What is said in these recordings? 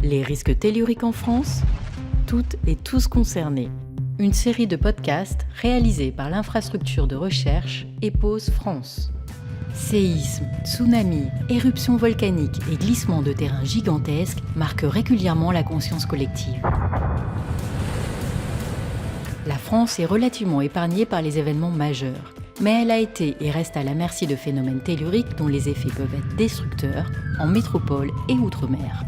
Les risques telluriques en France, toutes et tous concernés. Une série de podcasts réalisés par l'infrastructure de recherche EPOS France. Séismes, tsunamis, éruptions volcaniques et glissements de terrain gigantesques marquent régulièrement la conscience collective. La France est relativement épargnée par les événements majeurs, mais elle a été et reste à la merci de phénomènes telluriques dont les effets peuvent être destructeurs en métropole et outre-mer.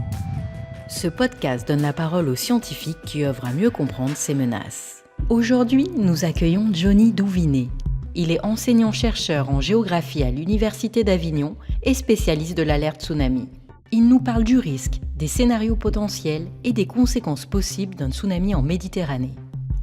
Ce podcast donne la parole aux scientifiques qui œuvrent à mieux comprendre ces menaces. Aujourd'hui, nous accueillons Johnny Douvinet. Il est enseignant-chercheur en géographie à l'Université d'Avignon et spécialiste de l'alerte tsunami. Il nous parle du risque, des scénarios potentiels et des conséquences possibles d'un tsunami en Méditerranée.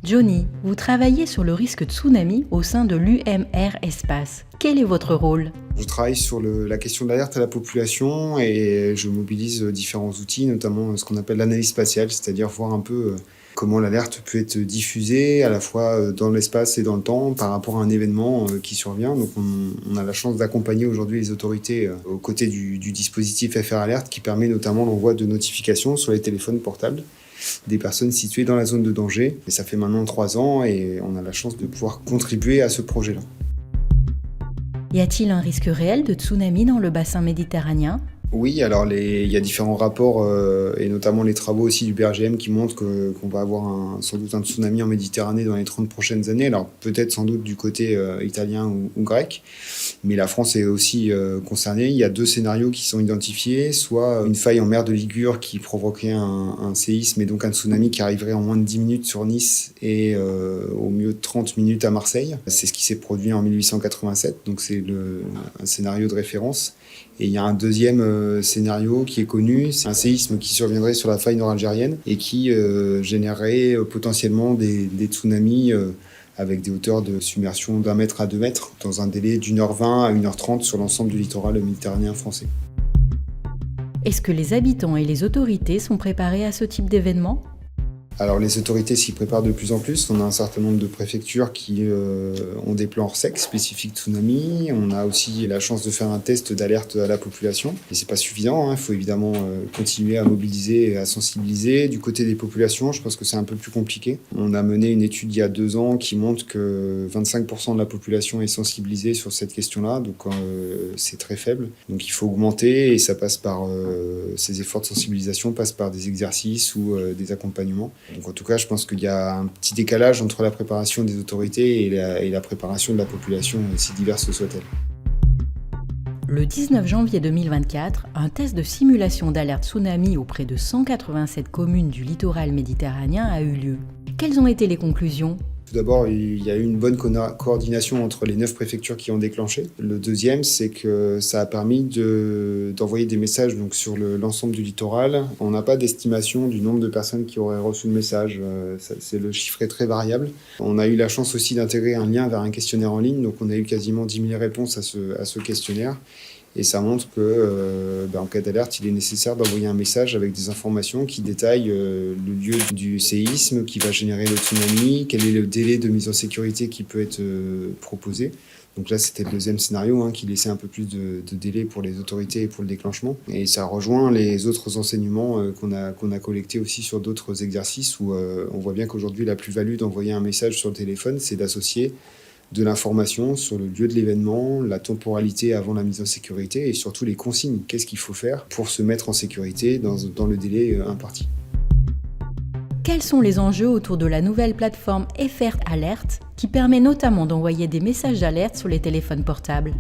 Johnny, vous travaillez sur le risque tsunami au sein de l'UMR Espace. Quel est votre rôle ? Je travaille sur la question de l'alerte à la population et je mobilise différents outils, notamment ce qu'on appelle l'analyse spatiale, c'est-à-dire voir un peu comment l'alerte peut être diffusée à la fois dans l'espace et dans le temps par rapport à un événement qui survient. Donc on a la chance d'accompagner aujourd'hui les autorités aux côtés du dispositif FR Alert qui permet notamment l'envoi de notifications sur les téléphones portables des personnes situées dans la zone de danger. Et ça fait maintenant 3 ans et on a la chance de pouvoir contribuer à ce projet-là. Y a-t-il un risque réel de tsunami dans le bassin méditerranéen ? Oui, alors il y a différents rapports et notamment les travaux aussi du BRGM qui montrent qu'on va avoir sans doute un tsunami en Méditerranée dans les 30 prochaines années. Alors peut-être sans doute du côté italien ou grec, mais la France est aussi concernée. Il y a 2 scénarios qui sont identifiés, soit une faille en mer de Ligure qui provoquerait un séisme et donc un tsunami qui arriverait en moins de 10 minutes sur Nice et au mieux 30 minutes à Marseille. C'est ce qui s'est produit en 1887, donc c'est un scénario de référence. Et il y a un deuxième scénario qui est connu, c'est un séisme qui surviendrait sur la faille nord-algérienne et qui générerait potentiellement des tsunamis avec des hauteurs de submersion d'1 mètre à 2 mètres dans un délai d'1h20 à 1h30 sur l'ensemble du littoral méditerranéen français. Est-ce que les habitants et les autorités sont préparés à ce type d'événement ? Alors les autorités s'y préparent de plus en plus. On a un certain nombre de préfectures qui ont des plans RSEC spécifiques tsunami. On a aussi la chance de faire un test d'alerte à la population. Et c'est pas suffisant, il faut évidemment continuer à mobiliser et à sensibiliser. Du côté des populations, je pense que c'est un peu plus compliqué. On a mené une étude il y a 2 ans qui montre que 25% de la population est sensibilisée sur cette question-là. Donc c'est très faible. Donc il faut augmenter et ça passe par ces efforts de sensibilisation passent par des exercices ou des accompagnements. Donc en tout cas, je pense qu'il y a un petit décalage entre la préparation des autorités et la préparation de la population, si diverse soit-elle. Le 19 janvier 2024, un test de simulation d'alerte tsunami auprès de 187 communes du littoral méditerranéen a eu lieu. Quelles ont été les conclusions ? Tout d'abord, il y a eu une bonne coordination entre les 9 préfectures qui ont déclenché. Le deuxième, c'est que ça a permis d'envoyer des messages donc, sur l'ensemble du littoral. On n'a pas d'estimation du nombre de personnes qui auraient reçu le message. Le chiffre est très variable. On a eu la chance aussi d'intégrer un lien vers un questionnaire en ligne. Donc on a eu quasiment 10 000 réponses à ce questionnaire. Et ça montre qu'en cas d'alerte, il est nécessaire d'envoyer un message avec des informations qui détaillent le lieu du séisme qui va générer le tsunami, quel est le délai de mise en sécurité qui peut être proposé. Donc là, c'était le deuxième scénario qui laissait un peu plus de délai pour les autorités et pour le déclenchement. Et ça rejoint les autres enseignements qu'on a collectés aussi sur d'autres exercices où on voit bien qu'aujourd'hui, la plus-value d'envoyer un message sur le téléphone, c'est d'associer de l'information sur le lieu de l'événement, la temporalité avant la mise en sécurité et surtout les consignes. Qu'est-ce qu'il faut faire pour se mettre en sécurité dans le délai imparti. Quels sont les enjeux autour de la nouvelle plateforme FR Alert qui permet notamment d'envoyer des messages d'alerte sur les téléphones portables ?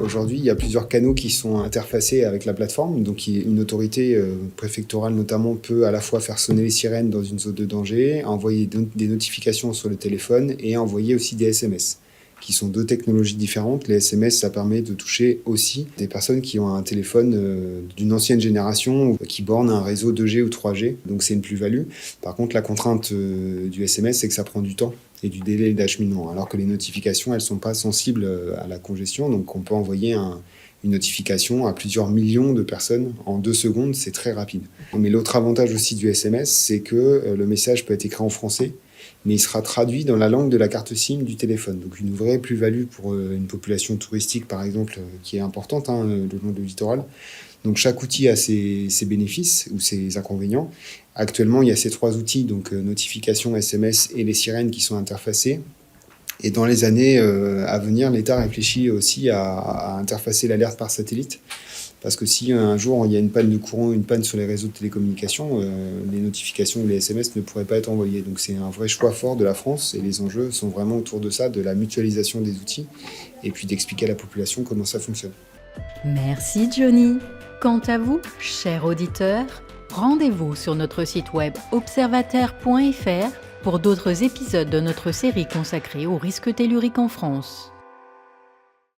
Aujourd'hui, il y a plusieurs canaux qui sont interfacés avec la plateforme. Donc, une autorité préfectorale notamment peut à la fois faire sonner les sirènes dans une zone de danger, envoyer des notifications sur le téléphone et envoyer aussi des SMS, qui sont 2 technologies différentes. Les SMS, ça permet de toucher aussi des personnes qui ont un téléphone d'une ancienne génération ou qui borne un réseau 2G ou 3G. Donc, c'est une plus-value. Par contre, la contrainte du SMS, c'est que ça prend du temps et du délai d'acheminement, alors que les notifications, elles ne sont pas sensibles à la congestion. Donc, on peut envoyer une notification à plusieurs millions de personnes en 2 secondes, c'est très rapide. Mais l'autre avantage aussi du SMS, c'est que le message peut être écrit en français, mais il sera traduit dans la langue de la carte SIM du téléphone. Donc une vraie plus-value pour une population touristique, par exemple, qui est importante le long du littoral. Donc chaque outil a ses bénéfices ou ses inconvénients. Actuellement, il y a ces 3 outils, donc notification, SMS et les sirènes qui sont interfacés. Et dans les années à venir, l'État réfléchit aussi à interfacer l'alerte par satellite. Parce que si un jour il y a une panne de courant, une panne sur les réseaux de télécommunications, les notifications ou les SMS ne pourraient pas être envoyés. Donc c'est un vrai choix fort de la France et les enjeux sont vraiment autour de ça, de la mutualisation des outils et puis d'expliquer à la population comment ça fonctionne. Merci Johnny. Quant à vous, chers auditeurs, rendez-vous sur notre site web observateur.fr pour d'autres épisodes de notre série consacrée aux risques telluriques en France.